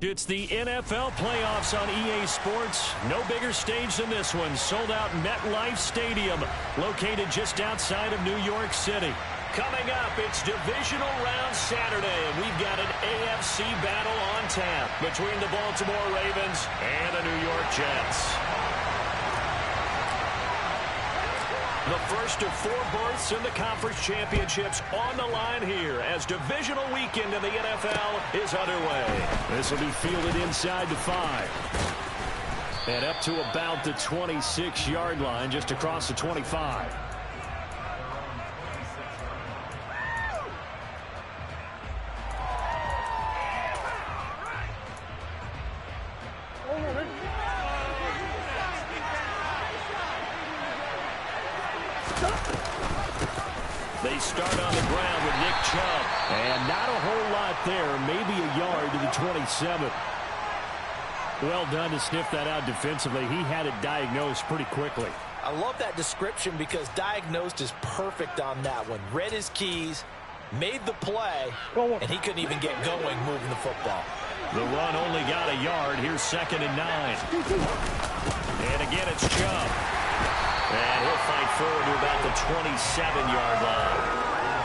It's the NFL playoffs on EA Sports. No bigger stage than this one. Sold out MetLife Stadium, located just outside of New York City. Coming up, it's Divisional Round Saturday, and we've got an AFC battle on tap between the Baltimore Ravens and the New York Jets. The first of four berths in the conference championships on the line here as divisional weekend in the NFL is underway. This will be fielded inside the 5. And up to about the 26-yard line, just across the 25. They start on the ground with Nick Chubb. And not a whole lot there. Maybe a yard to the 27. Well done to sniff that out defensively. He had it diagnosed pretty quickly. I love that description because diagnosed is perfect on that one. Read his keys, made the play, and he couldn't even get going moving the football. The run only got a yard. Here's 2nd and 9. And again, it's Chubb. And he'll fight forward to about the 27-yard line.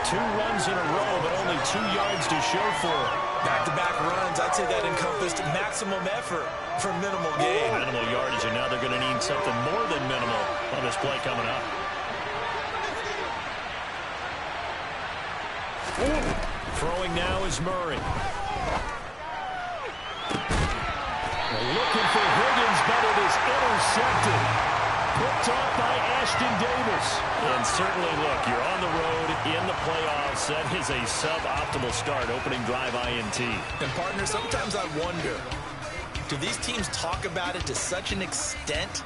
2 runs in a row, but only 2 yards to show for it. Back-to-back runs, I'd say that encompassed maximum effort for minimal gain. Minimal yardage, and now they're going to need something more than minimal on this play coming up. Throwing now is Murray. Looking for Higgins, but it is intercepted. Picked off by Ashton Davis. And certainly, look, you're on the road in the playoffs. That is a suboptimal start, opening drive INT. And, partner, sometimes I wonder, do these teams talk about it to such an extent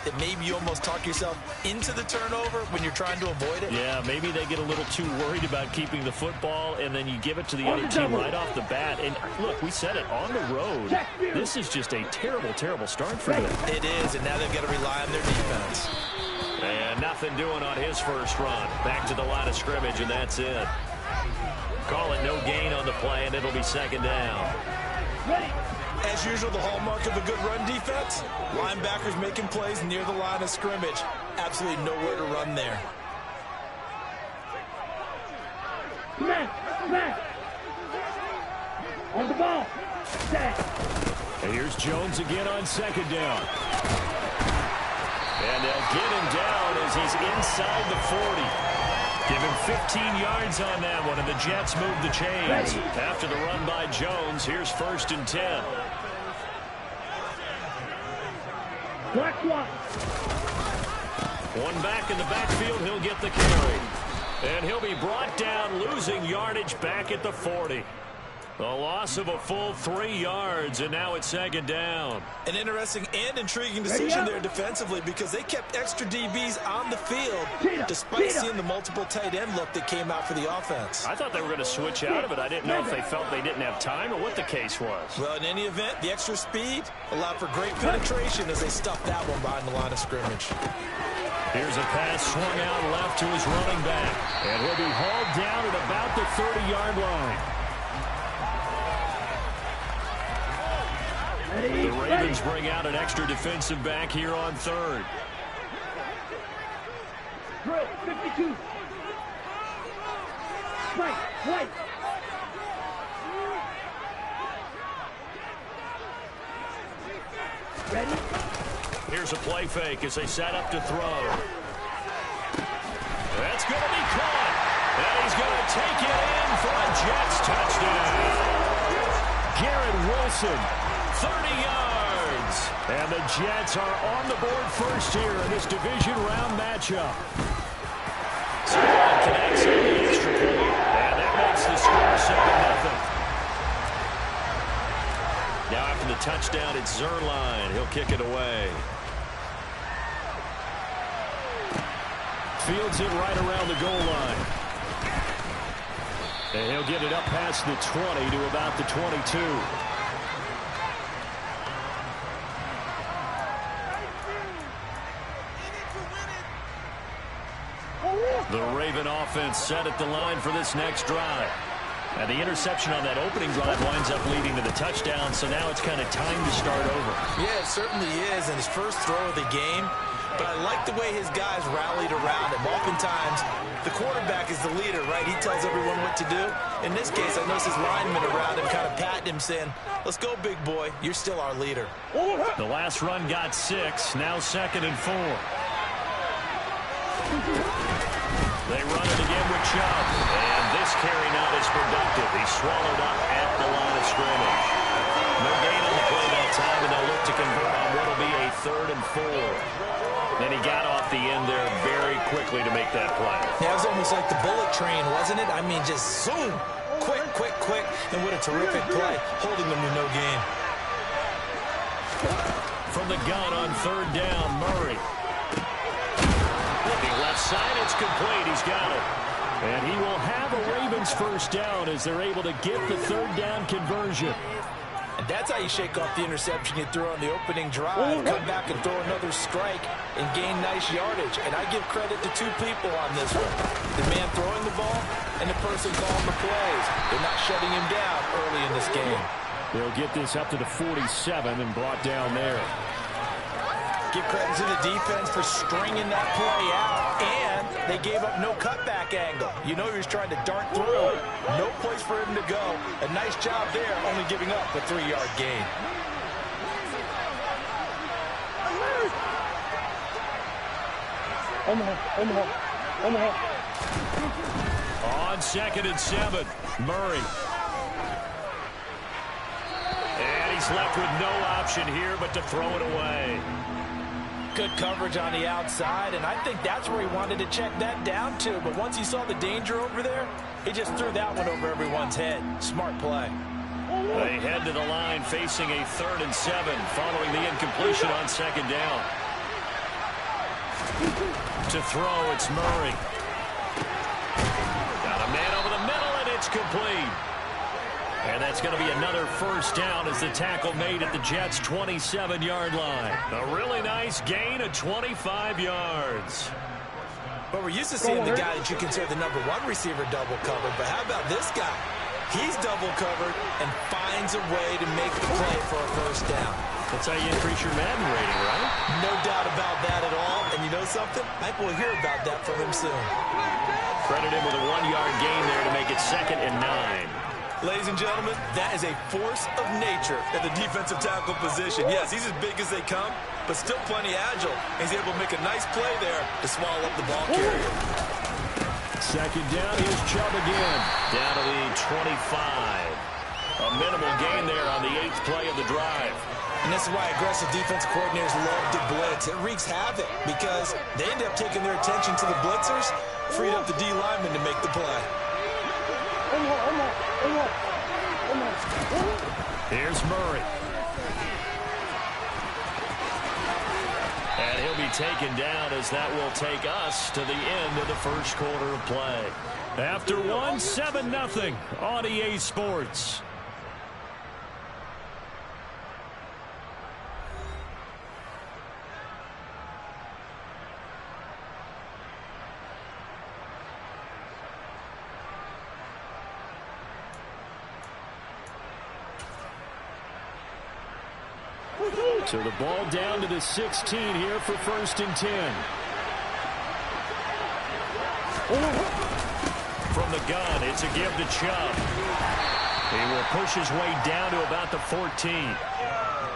that maybe you almost talk yourself into the turnover when you're trying to avoid it? Yeah, maybe they get a little too worried about keeping the football, and then you give it to the other team right off the bat. And, look, we said it, on the road, this is just a terrible, terrible start for them. It is, and now they've got to rely on their defense. And nothing doing on his first run. Back to the line of scrimmage, and that's it. Call it no gain on the play, and it'll be 2nd down. As usual, the hallmark of a good run defense, linebackers making plays near the line of scrimmage. Absolutely nowhere to run there. On the ball. And here's Jones again on 2nd down. And they'll get him down as he's inside the 40. Give him 15 yards on that one, and the Jets move the chains. After the run by Jones, here's 1st and 10. One back in the backfield, he'll get the carry. And he'll be brought down, losing yardage back at the 40. A loss of a full 3 yards, and now it's 2nd down. An interesting and intriguing decision there defensively because they kept extra DBs on the field despite seeing the multiple tight end look that came out for the offense. I thought they were going to switch out of it. I didn't know if they felt they didn't have time or what the case was. Well, in any event, the extra speed allowed for great penetration as they stuffed that one behind the line of scrimmage. Here's a pass swung out left to his running back. And he'll be hauled down at about the 30-yard line. The Ravens bring out an extra defensive back here on 3rd. Drill 52. Right. Ready? Here's a play fake as they set up to throw. That's going to be caught. And he's going to take it in for a Jets touchdown. Garrett Wilson, 30 yards. And the Jets are on the board first here in this division round matchup. Scoring connects on the extra point. And that makes the score 7-0. Now after the touchdown, it's Zerline. He'll kick it away. Fields it right around the goal line. And he'll get it up past the 20 to about the 22. The Raven offense set at the line for this next drive. And the interception on that opening drive winds up leading to the touchdown, so now it's kind of time to start over. Yeah, it certainly is, and his first throw of the game. But I like the way his guys rallied around him. Oftentimes, the quarterback is the leader, right? He tells everyone what to do. In this case, I noticed his linemen around him kind of patting him, saying, let's go, big boy. You're still our leader. The last run got 6, now 2nd and 4. They run it again with Chubb. And this carry not as productive. He's swallowed up at the line of scrimmage. No gain on the play that time, and they'll look to convert on what will be a 3rd and 4. And he got off the end there very quickly to make that play. Yeah, it was almost like the bullet train, wasn't it? I mean, just zoom. Quick, quick, quick. And what a terrific play, holding them to no gain. From the gun on 3rd down, Murray. Looking left side, it's complete. He's got it. And he will have a Ravens first down as they're able to get the 3rd down conversion. And that's how you shake off the interception you threw on the opening drive. Come back and throw another strike and gain nice yardage. And I give credit to 2 people on this one. The man throwing the ball and the person calling the plays. They're not shutting him down early in this game. They'll get this up to the 47 and brought down there. Give credit to the defense for stringing that play out, and they gave up no cutback angle. You know he was trying to dart through. No place for him to go. A nice job there, only giving up a 3-yard gain. On 2nd and 7, Murray. And he's left with no option here but to throw it away. Good coverage on the outside, and I think that's where he wanted to check that down to. But once he saw the danger over there, he just threw that one over everyone's head. Smart play. They head to the line facing a 3rd and 7 following the incompletion on 2nd down. To throw, it's Murray. Got a man over the middle, and it's complete. And that's going to be another first down as the tackle made at the Jets' 27-yard line. A really nice gain of 25 yards. But we're used to seeing the guy that you consider the #1 receiver double covered. But how about this guy? He's double covered and finds a way to make the play for a first down. That's how you increase your Madden rating, right? No doubt about that at all. And you know something? I think we'll hear about that from him soon. Credit him with a 1-yard gain there to make it 2nd and 9. Ladies and gentlemen, that is a force of nature at the defensive tackle position. Yes, he's as big as they come, but still plenty agile. He's able to make a nice play there to swallow up the ball carrier. 2nd down, here's Chubb again. Down to the 25. A minimal gain there on the 8th play of the drive. And this is why aggressive defensive coordinators love to blitz. It wreaks havoc because they end up taking their attention to the blitzers, freed up the D lineman to make the play. Here's Murray. And he'll be taken down as that will take us to the end of the first quarter of play. After 1, 7-0 on EA Sports. So the ball down to the 16 here for 1st and 10. From the gun, it's a give to Chubb. He will push his way down to about the 14.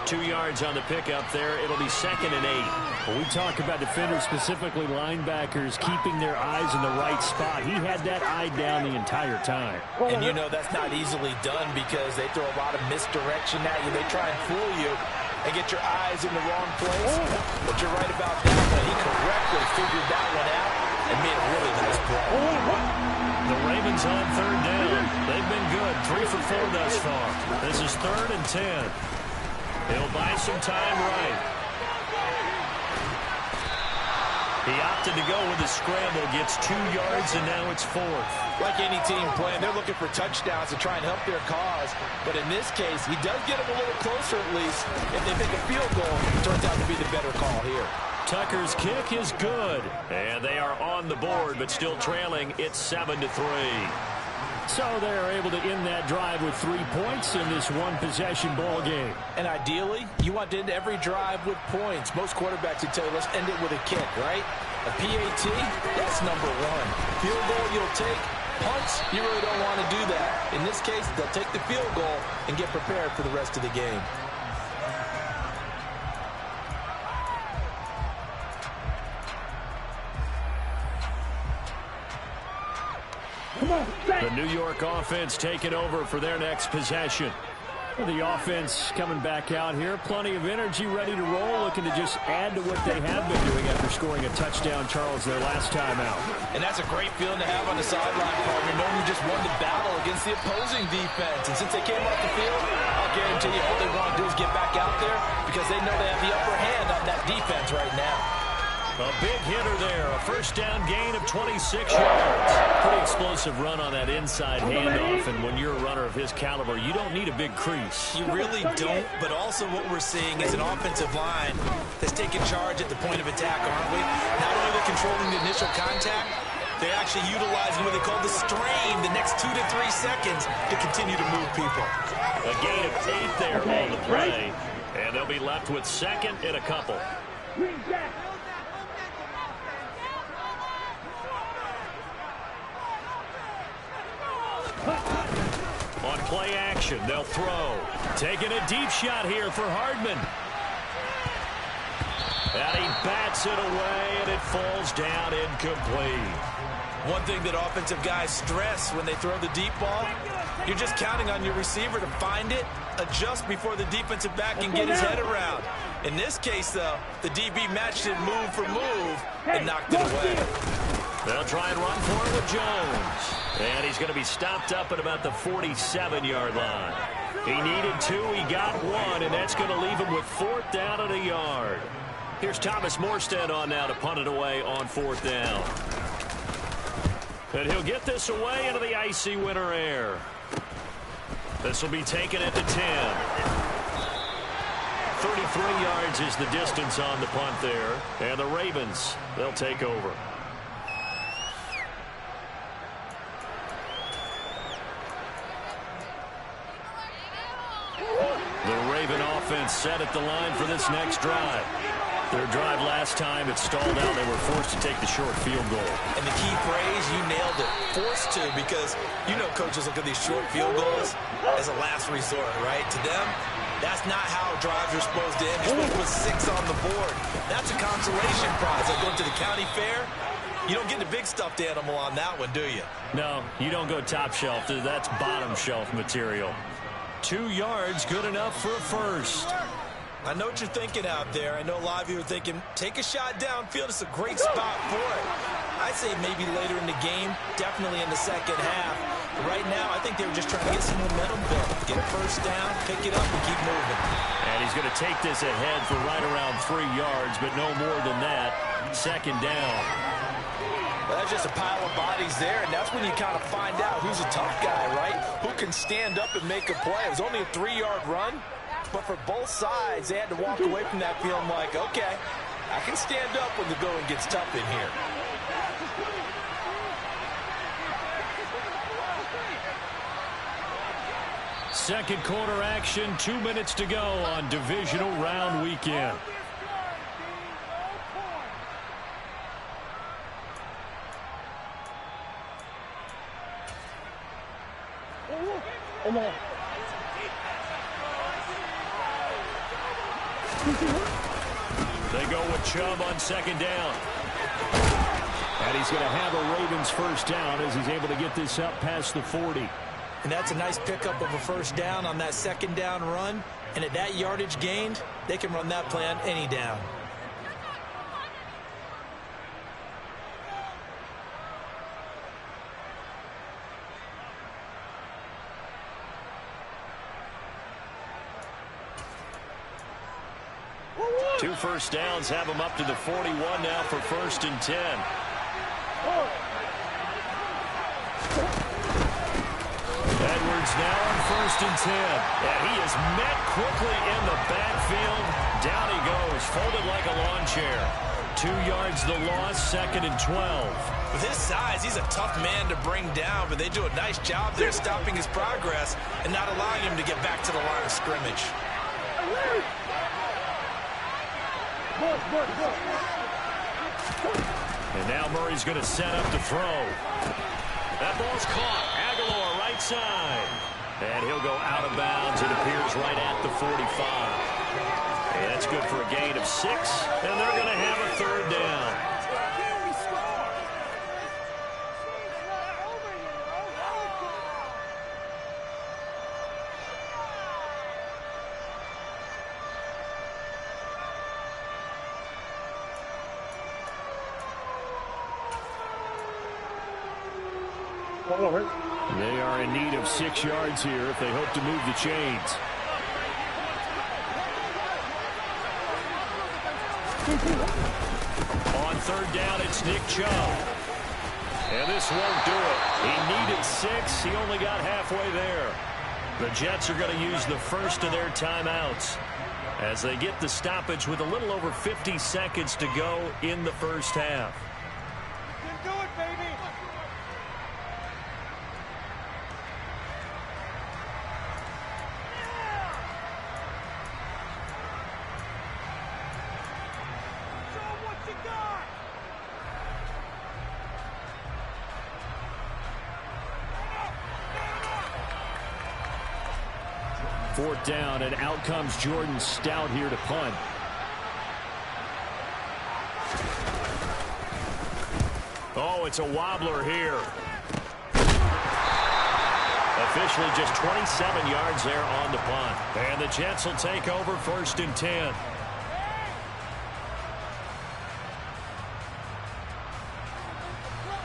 2 yards on the pickup there. It'll be 2nd and 8. When we talk about defenders, specifically linebackers, keeping their eyes in the right spot, he had that eye down the entire time. And you know that's not easily done because they throw a lot of misdirection at you. They try and fool you and get your eyes in the wrong place. But you're right about that one. He correctly figured that one out and made a really nice play. The Ravens on 3rd down. They've been good. 3 for 4 thus far. This is 3rd and 10. He'll buy some time right. He opted to go with the scramble, gets 2 yards, and now it's 4th. Like any team playing, they're looking for touchdowns to try and help their cause. But in this case, he does get them a little closer at least. If they make a field goal, it turns out to be the better call here. Tucker's kick is good. And they are on the board, but still trailing. It's 7-3. So they're able to end that drive with 3 points in this one-possession ball game. And ideally, you want to end every drive with points. Most quarterbacks would tell you, let's end it with a kick, right? A PAT, that's number one. Field goal you'll take. Punts, you really don't want to do that. In this case, they'll take the field goal and get prepared for the rest of the game. The New York offense taking over for their next possession. The offense coming back out here. Plenty of energy, ready to roll, looking to just add to what they have been doing after scoring a touchdown, Charles, their last time out. And that's a great feeling to have on the sideline, partner, knowing you just won the battle against the opposing defense. And since they came off the field, I'll guarantee you all they want to do is get back out there because they know they have the upper hand on that defense right now. A big hitter there, a first down gain of 26 yards. Pretty explosive run on that inside handoff, and when you're a runner of his caliber, you don't need a big crease. You really don't, but also what we're seeing is an offensive line that's taking charge at the point of attack, aren't we? Not only are they controlling the initial contact, they're actually utilizing what they call the strain the next 2 to 3 seconds to continue to move people. A gain of 8 there on the play, and they'll be left with second and a couple. On play action, they'll throw. Taking a deep shot here for Hardman. And he bats it away, and it falls down incomplete. One thing that offensive guys stress when they throw the deep ball, you're just counting on your receiver to find it, adjust before the defensive back can get his head around. In this case, though, the DB matched it move for move and knocked it away. They'll try and run for it with Jones. And he's going to be stopped up at about the 47-yard line. He needed 2, he got 1, and that's going to leave him with 4th down and a yard. Here's Thomas Morstead on now to punt it away on 4th down. And he'll get this away into the icy winter air. This will be taken at the 10. 33 yards is the distance on the punt there. And the Ravens, they'll take over. The Raven offense set at the line for this next drive. Their drive last time, it stalled out. They were forced to take the short field goal. And the key phrase, you nailed it, forced to, because you know coaches look at these short field goals as a last resort, right? To them, that's not how drives are supposed to end. You're supposed to put 6 on the board. That's a consolation prize. Like going to the county fair, you don't get the big stuffed animal on that one, do you? No, you don't go top shelf. That's bottom shelf material. 2 yards, good enough for a first. I know what you're thinking out there. I know a lot of you are thinking, take a shot downfield. It's a great spot for it. I'd say maybe later in the game, definitely in the second half. But right now, I think they were just trying to get some momentum built. Get a first down, pick it up, and keep moving. And he's going to take this ahead for right around 3 yards, but no more than that. Second down. Well, that's just a pile of bodies there, and that's when you kind of find out who's a tough guy, right? Who can stand up and make a play. It was only a 3-yard run. But for both sides, they had to walk away from that feeling like, okay, I can stand up when the going gets tough in here. Second quarter action, 2 minutes to go on divisional round weekend. They go with Chubb on second down. And he's going to have a Ravens first down as he's able to get this up past the 40. And that's a nice pickup of a first down on that second down run. And at that yardage gained, they can run that play on any down. Two first downs have him up to the 41 now for 1st and 10. Edwards now on 1st and 10. And he is met quickly in the backfield. Down he goes, folded like a lawn chair. 2 yards the loss, 2nd and 12. With his size, he's a tough man to bring down, but they do a nice job there stopping his progress and not allowing him to get back to the line of scrimmage. And now Murray's going to set up to throw. That ball's caught. Aguilar right side. And he'll go out of bounds. It appears right at the 45. And that's good for a gain of 6. And they're going to have a 3rd down. They are in need of 6 yards here if they hope to move the chains. On 3rd down, it's Nick Chubb. And this won't do it. He needed 6. He only got halfway there. The Jets are going to use the first of their timeouts as they get the stoppage with a little over 50 seconds to go in the first half. You can do it, baby. Fourth down, and out comes Jordan Stout here to punt. Oh, it's a wobbler here. Officially just 27 yards there on the punt. And the Jets will take over 1st and 10.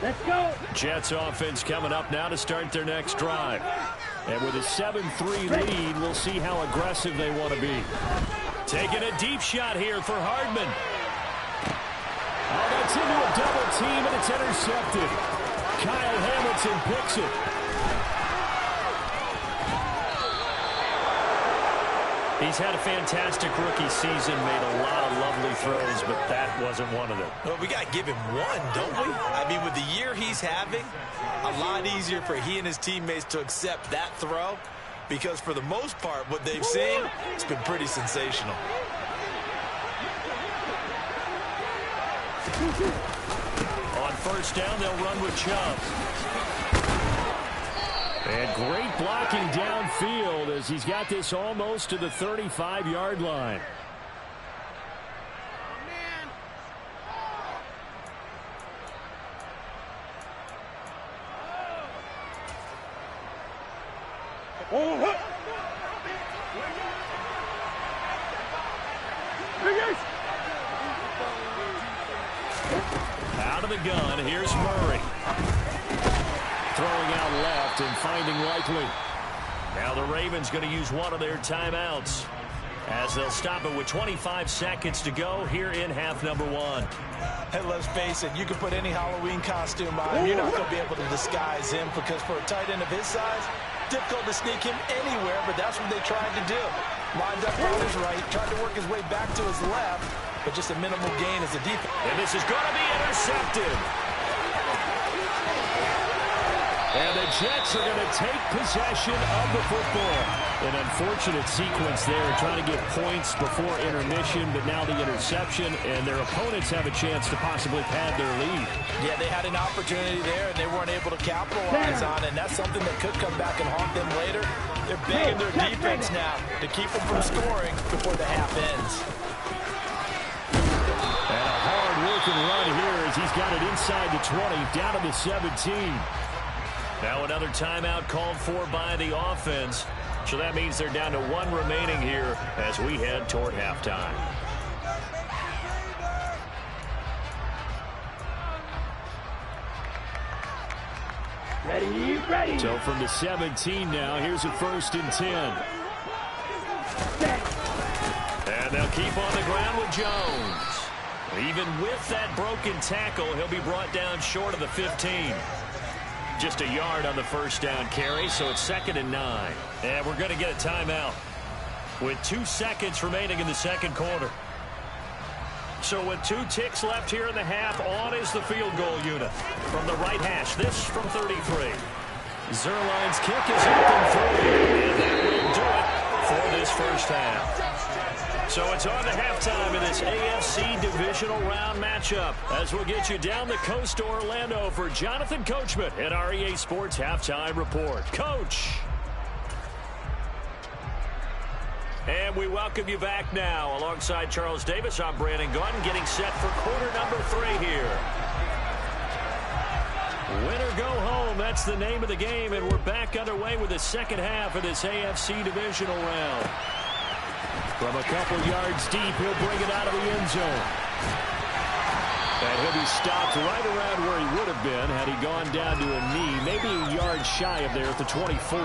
Let's go. Jets offense coming up now to start their next drive. And with a 7-3 lead, we'll see how aggressive they want to be. Taking a deep shot here for Hardman. Oh, that's into a double team, and it's intercepted. Kyle Hamilton picks it. He's had a fantastic rookie season, made a lot of lovely throws, but that wasn't one of them. Well, we got to give him one, don't we? I mean, with the year he's having, a lot easier for he and his teammates to accept that throw because for the most part, what they've seen, it's been pretty sensational. On 1st down, they'll run with Chubb. And great blocking downfield as he's got this almost to the 35-yard line. Out of the gun, here's Murray. Throwing out left and finding Likely. Now the Ravens going to use one of their timeouts as they'll stop it with 25 seconds to go here in half number 1. Hey, let's face it, you can put any Halloween costume on him. You're not going to be able to disguise him because for a tight end of his size, difficult to sneak him anywhere, but that's what they tried to do. Lined up on his right, tried to work his way back to his left, but just a minimal gain as a defense. And this is going to be intercepted. And the Jets are going to take possession of the football. An unfortunate sequence there, trying to get points before intermission, but now the interception, and their opponents have a chance to possibly pad their lead. Yeah, they had an opportunity there, and they weren't able to capitalize on it, and that's something that could come back and haunt them later. They're begging their defense now to keep them from scoring before the half ends. And a hard-working run here as he's got it inside the 20, down to the 17. Now another timeout called for by the offense. So that means they're down to 1 remaining here as we head toward halftime. Ready, ready. So from the 17 now, here's a 1st and 10. And they'll keep on the ground with Jones. Even with that broken tackle, he'll be brought down short of the 15. Just a yard on the 1st down carry, so it's 2nd and 9. And we're going to get a timeout with 2 seconds remaining in the 2nd quarter. So with 2 ticks left here in the half, on is the field goal unit. From the right hash, this from 33. Zerline's kick is up and through. And that will do it for this first half. So it's on to halftime in this AFC divisional round matchup as we'll get you down the coast to Orlando for Jonathan Coachman at our EA Sports Halftime Report. Coach. And we welcome you back now. Alongside Charles Davis, I'm Brandon Gunn, getting set for quarter number 3 here. Win or go home, that's the name of the game, and we're back underway with the second half of this AFC divisional round. From a couple yards deep, he'll bring it out of the end zone. And he'll be stopped right around where he would have been had he gone down to a knee, maybe a yard shy of there at the 24.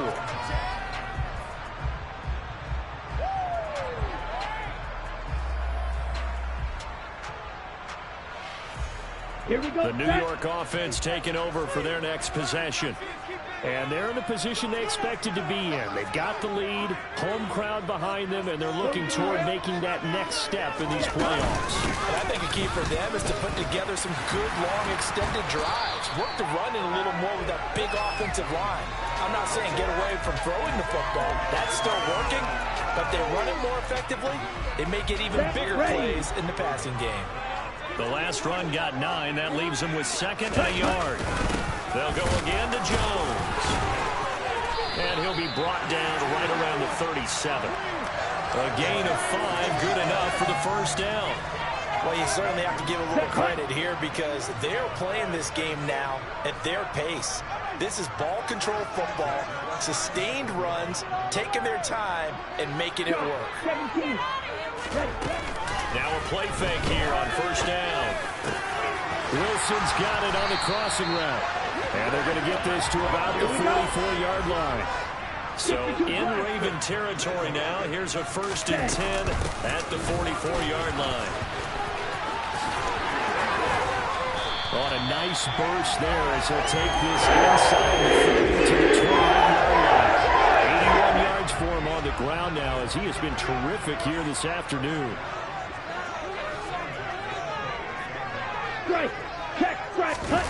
Here we go. The New York offense taking over for their next possession. And they're in the position they expected to be in. They've got the lead, home crowd behind them, and they're looking toward making that next step in these playoffs. And I think a key for them is to put together some good, long, extended drives. Work the run in a little more with that big offensive line. I'm not saying get away from throwing the football. That's still working, but they run it more effectively. They may get even bigger plays in the passing game. The last run got 9. That leaves them with second and a yard. They'll go again to Jones. And he'll be brought down right around the 37. A gain of 5, good enough for the first down. Well, you certainly have to give a little credit here because they're playing this game now at their pace. This is ball control football, sustained runs, taking their time, and making it work. Now a play fake here on first down. Wilson's got it on the crossing route. And they're going to get this to about the 44-yard line. So in Raven territory now. Here's a 1st and 10 at the 44-yard line. On a nice burst there as he'll take this inside the 30 to the 21-yard line. 81 yards for him on the ground now as he has been terrific here this afternoon. Strike, check, strike, cut.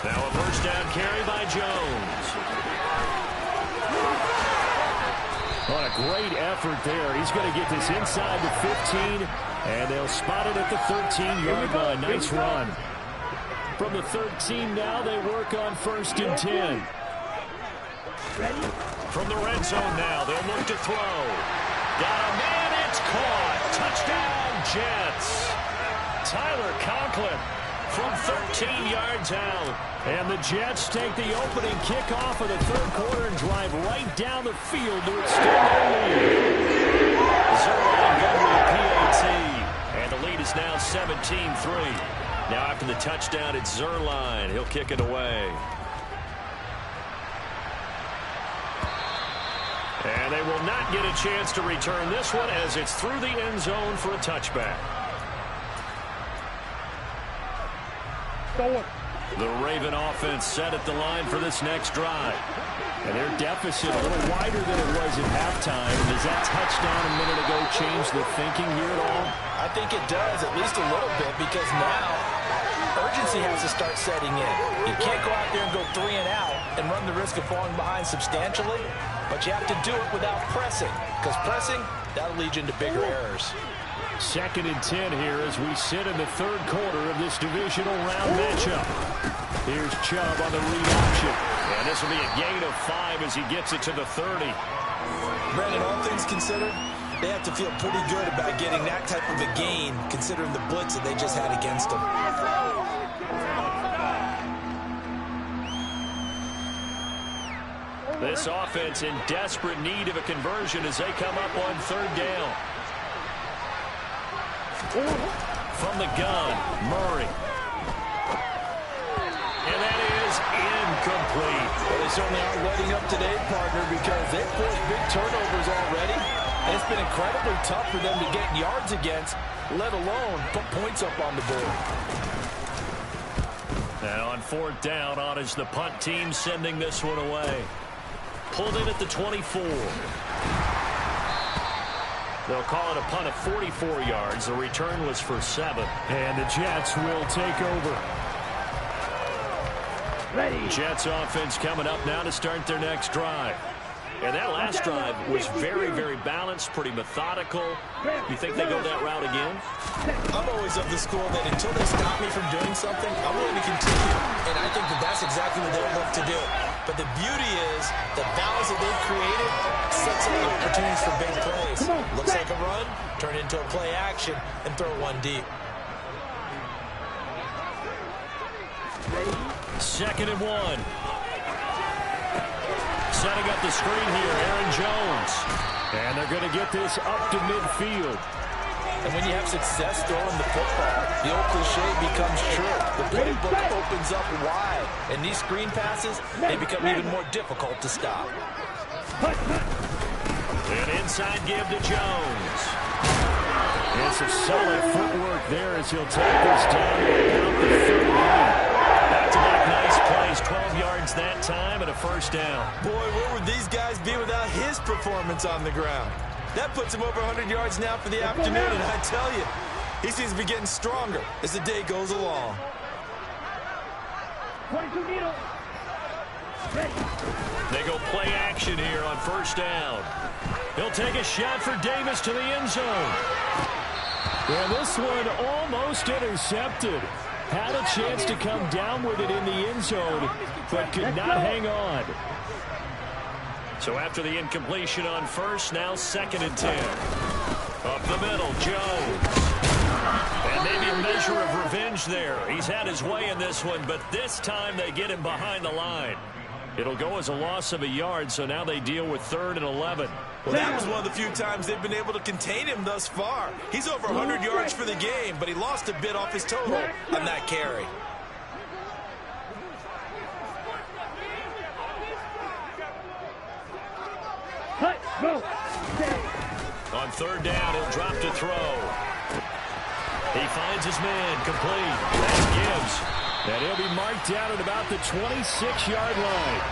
Now a first down carry by Jones. On a great effort there. He's going to get this inside the 15, and they'll spot it at the 13-yard line. Nice run. From the 13 now, they work on 1st and 10. Ready? From the red zone now, they'll look to throw. Got a man, it's caught. Touchdown, Jets. Tyler Conklin from 13 yards out. And the Jets take the opening kickoff of the 3rd quarter and drive right down the field to extend their lead. Zerline got with a PAT. And the lead is now 17-3. Now after the touchdown, it's Zerline. He'll kick it away. And they will not get a chance to return this one as it's through the end zone for a touchback. The Raven offense set at the line for this next drive. And their deficit a little wider than it was at halftime. Does that touchdown a minute ago change the thinking here at all? I think it does, at least a little bit, because now urgency has to start setting in. You can't go out there and go 3 and out and run the risk of falling behind substantially, but you have to do it without pressing, because pressing, that'll lead you into bigger errors. 2nd and 10 here as we sit in the 3rd quarter of this divisional round matchup. Here's Chubb on the read option. And this will be a gain of 5 as he gets it to the 30. Brandon, all things considered, they have to feel pretty good about getting that type of a gain considering the blitz that they just had against them. This offense in desperate need of a conversion as they come up on 3rd down. From the gun, Murray. And that is incomplete. Well, they certainly aren't letting up today, partner, because they've forced big turnovers already. And it's been incredibly tough for them to get yards against, let alone put points up on the board. And on 4th down, on is the punt team sending this one away. Pulled in at the 24. They'll call it a punt of 44 yards. The return was for 7. And the Jets will take over. Ready. Jets offense coming up now to start their next drive. And that last drive was very, very balanced, pretty methodical. You think they go that route again? I'm always of the school that until they stop me from doing something, I'm willing to continue. And I think that that's exactly what they'll look to do. But the beauty is the balance that they've created sets up opportunities for big plays. Looks like a run, turn it into a play action, and throw one deep. 2nd and 1. Setting up the screen here, Aaron Jones. And they're going to get this up to midfield. And when you have success throwing the football, the old cliche becomes true. The playbook opens up wide. And these screen passes, they become even more difficult to stop. An inside give to Jones. It's a solid footwork there as he'll take this down to the 31. Back-to-back nice plays, 12 yards that time and a first down. Boy, where would these guys be without his performance on the ground? That puts him over 100 yards now for the afternoon, and I tell you, he seems to be getting stronger as the day goes along. 22 needle. Ready. They go play action here on first down. He'll take a shot for Davis to the end zone. And this one almost intercepted. Had a chance to come down with it in the end zone, but could not hang on. So after the incompletion on first, now 2nd and 10. Up the middle, Jones. And maybe a measure of revenge there. He's had his way in this one, but this time they get him behind the line. It'll go as a loss of a yard, so now they deal with 3rd and 11. Well, that was one of the few times they've been able to contain him thus far. He's over 100 yards for the game, but he lost a bit off his total on that carry. Cut. Go. On 3rd down, he'll drop to throw. He finds his man, complete. That gives. And he'll be marked down at about the 26-yard line.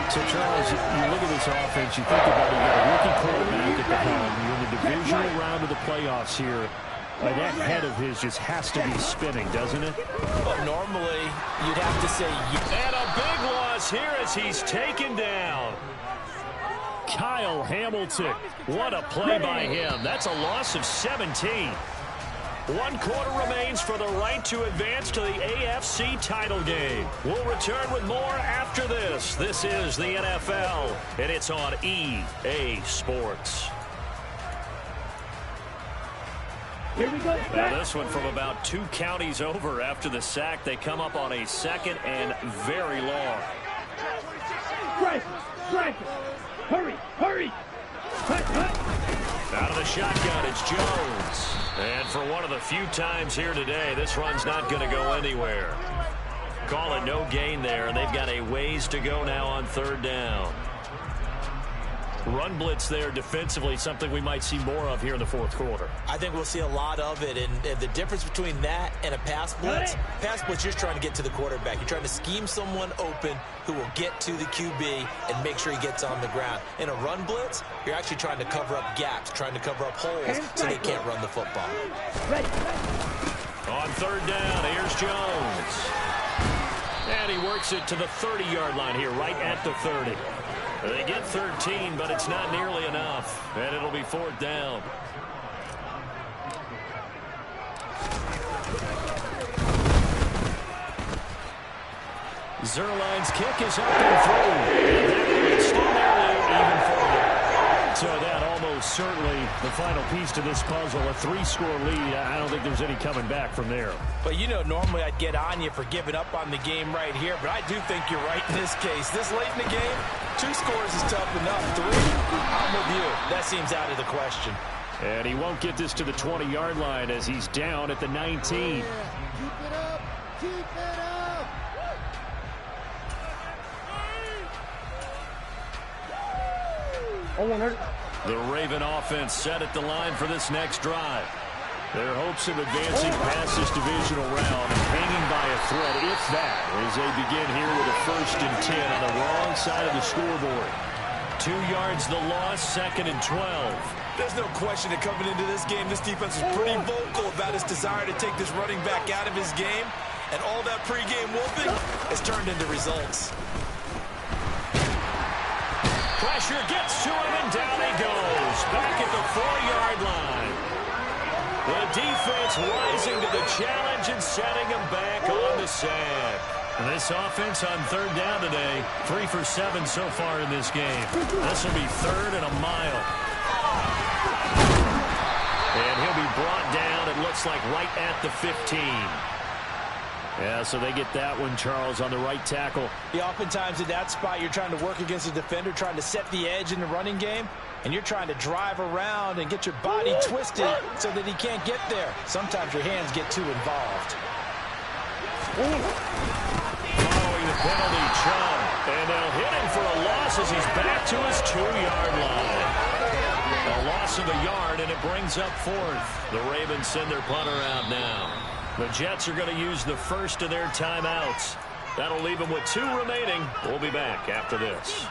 So, Charles, you look at this offense, you think about it, you got a rookie quarterback at the helm. You're in the divisional round of the playoffs here. That head of his just has to be spinning, doesn't it? But normally, you'd have to say yes. And a big loss here as he's taken down. Kyle Hamilton. What a play by him. That's a loss of 17. 1 quarter remains for the right to advance to the AFC title game. We'll return with more after this. This is the NFL, and it's on EA Sports. Here we go. Now this one from about 2 counties over after the sack. They come up on a 2nd and very long. Strike. Hurry. Out of the shotgun, it's Jones. And for one of the few times here today, this run's not going to go anywhere. Call it no gain there, and they've got a ways to go now on 3rd down. Run blitz there defensively, something we might see more of here in the 4th quarter. I think we'll see a lot of it, and the difference between that and a pass blitz, you're just trying to get to the quarterback. You're trying to scheme someone open who will get to the QB and make sure he gets on the ground. In a run blitz, you're actually trying to cover up gaps, trying to cover up holes so they can't run the football. On 3rd down, here's Jones. And he works it to the 30-yard line here, right at the 30. They get 13, but it's not nearly enough. And it'll be 4th down. Zerline's kick is up and through. And that will extend their lead even further. So that almost certainly the final piece to this puzzle. A 3-score lead. I don't think there's any coming back from there. But, you know, normally I'd get on you for giving up on the game right here. But I do think you're right in this case. This late in the game, 2 scores is tough enough. 3, I'm with you. That seems out of the question. And he won't get this to the 20-yard line as he's down at the 19. Keep it up. Keep it up. The Raven offense set at the line for this next drive. Their hopes of advancing past this divisional round and hanging by a thread, if that, as they begin here with a 1st and 10 on the wrong side of the scoreboard. 2 yards the loss, 2nd and 12. There's no question that coming into this game, this defense was pretty vocal about its desire to take this running back out of his game. And all that pregame whooping has turned into results. Pressure gets to him, and down he goes. Back at the 4-yard line. The defense rising to the challenge and setting him back on the sack. This offense on 3rd down today, 3 for 7 so far in this game. This will be 3rd and a mile. And he'll be brought down, it looks like, right at the 15. Yeah, so they get that one, Charles, on the right tackle. Yeah, oftentimes in that spot, you're trying to work against a defender, trying to set the edge in the running game, and you're trying to drive around and get your body twisted so that he can't get there. Sometimes your hands get too involved. Following the penalty, Chubb. And they'll hit him for a loss as he's back to his 2-yard line. A loss of a yard, and it brings up 4th. The Ravens send their punter out now. The Jets are going to use the first of their timeouts. That'll leave them with 2 remaining. We'll be back after this.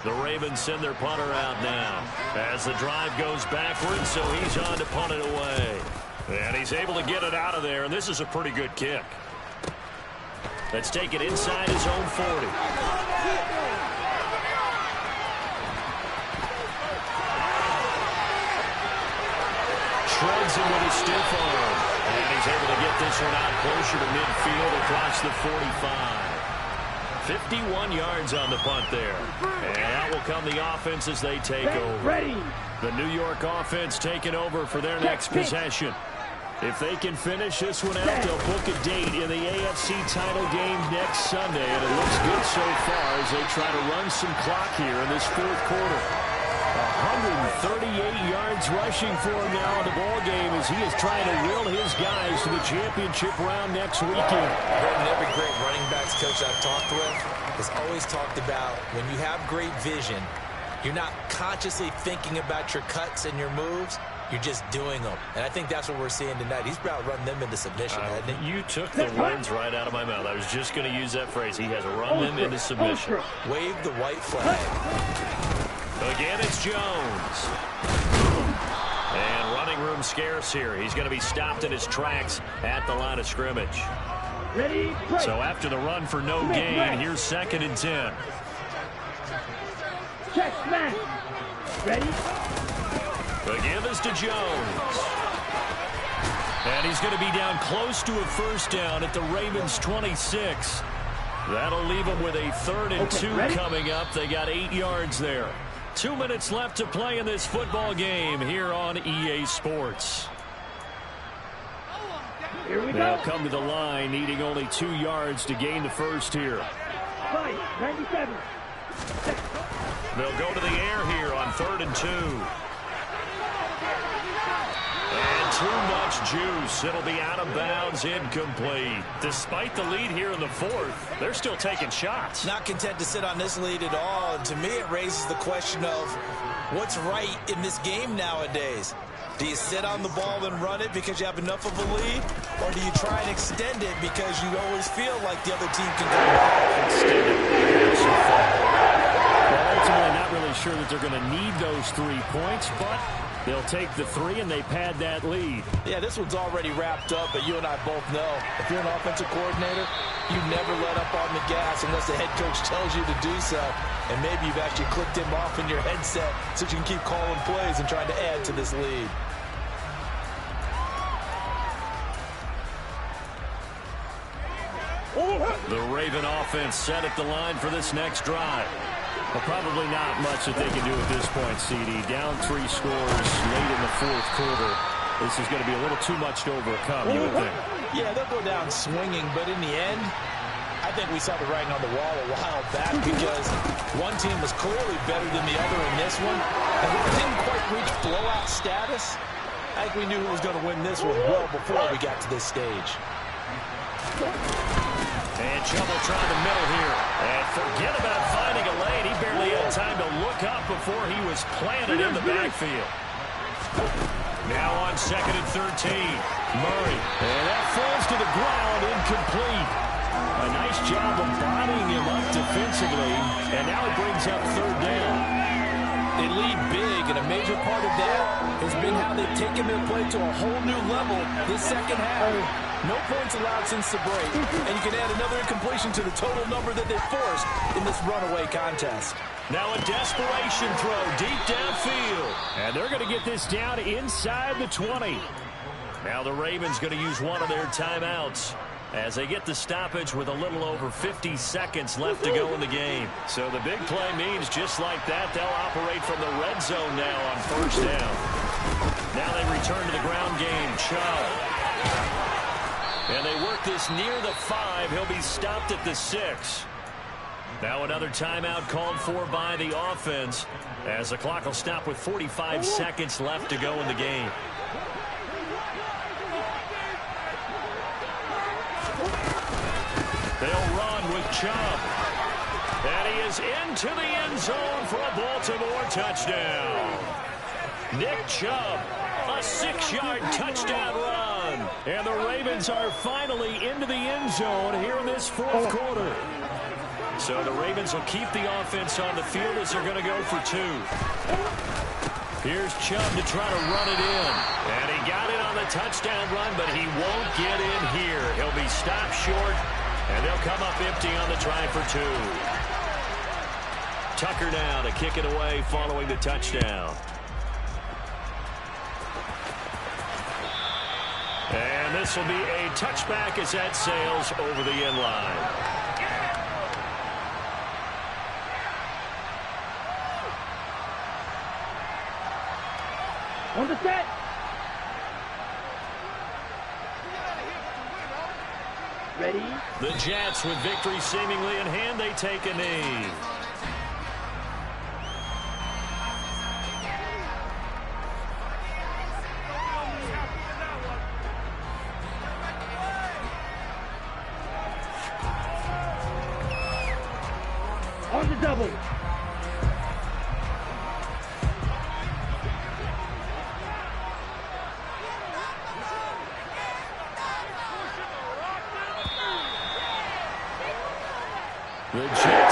The Ravens send their punter out now as the drive goes backwards, so he's on to punt it away. And he's able to get it out of there, and this is a pretty good kick. Let's take it inside his own 40. Shreds him with a stiff arm. And he's able to get this one out closer to midfield across the 45. 51 yards on the punt there. And out will come the offense as they take over. Ready. The New York offense taking over for their next possession. If they can finish this one out, they'll book a date in the AFC title game next Sunday. And it looks good so far as they try to run some clock here in this 4th quarter. 138 yards rushing for him now in the ball game as he is trying to will his guys to the championship round next weekend. Every great running backs coach I've talked with has always talked about when you have great vision, you're not consciously thinking about your cuts and your moves. You're just doing them. And I think that's what we're seeing tonight. He's about to run them into submission, hasn't he? You took the words right out of my mouth. I was just going to use that phrase. He has run them into submission. Wave the white flag. Again, it's Jones. And running room scarce here. He's going to be stopped in his tracks at the line of scrimmage. Ready, so after the run for no gain, here's 2nd and 10. Check, man. Ready? Again, this to Jones. And he's going to be down close to a 1st down at the Ravens' 26. That'll leave them with a 3rd and 2 coming up. They got 8 yards there. 2 minutes left to play in this football game here on EA Sports. Here we They'll go. come to the line, needing only 2 yards to gain the first here. 97. They'll go to the air here on 3rd and 2. And too much juice. It'll be out of bounds, incomplete. Despite the lead here in the 4th, they're still taking shots. Not content to sit on this lead at all. And to me, it raises the question of what's right in this game nowadays. Do you sit on the ball and run it because you have enough of a lead? Or do you try and extend it because you always feel like the other team can come back? Extend it. Well, ultimately, not really sure that they're going to need those 3 points, but they'll take the 3 and they pad that lead. Yeah, this one's already wrapped up, but you and I both know if you're an offensive coordinator, you never let up on the gas unless the head coach tells you to do so. And maybe you've actually clicked him off in your headset so you can keep calling plays and trying to add to this lead. The Raven offense set at the line for this next drive. Well, probably not much that they can do at this point, CD. Down 3 scores late in the 4th quarter. This is going to be a little too much to overcome, you would think. Yeah, they'll go down swinging, but in the end, I think we saw the writing on the wall a while back because one team was clearly better than the other in this one. And we didn't quite reach blowout status. I think we knew who was going to win this one well before we got to this stage. And Chubb will try the middle here. And forget about finding a lane. He barely had time to look up before he was planted in the backfield. Now on 2nd and 13. Murray. And that falls to the ground, incomplete. A nice job of bodying him up defensively, and now it brings up third down. They lead big, and a major part of that has been how they've taken their play to a whole new level this second half. No points allowed since the break, and you can add another incompletion to the total number that they forced in this runaway contest. Now a desperation throw deep downfield, and they're going to get this down inside the 20. Now the Ravens going to use one of their timeouts as they get the stoppage with a little over 50 seconds left to go in the game. So the big play means just like that, they'll operate from the red zone now on first down. Now they return to the ground game. Chubb. And they work this near the 5. He'll be stopped at the 6. Now another timeout called for by the offense as the clock will stop with 45 seconds left to go in the game. They'll run with Chubb. And he is into the end zone for a Baltimore touchdown. Nick Chubb, a 6-yard touchdown run. And the Ravens are finally into the end zone here in this fourth quarter. So the Ravens will keep the offense on the field as they're going to go for 2. Here's Chubb to try to run it in. And he got it on the touchdown run, but he won't get in here. He'll be stopped short, and they'll come up empty on the try for 2. Tucker now to kick it away following the touchdown. And this will be a touchback as that sails over the end line. On the set. Ready. The Jets, with victory seemingly in hand, they take a knee. On the double. The Jets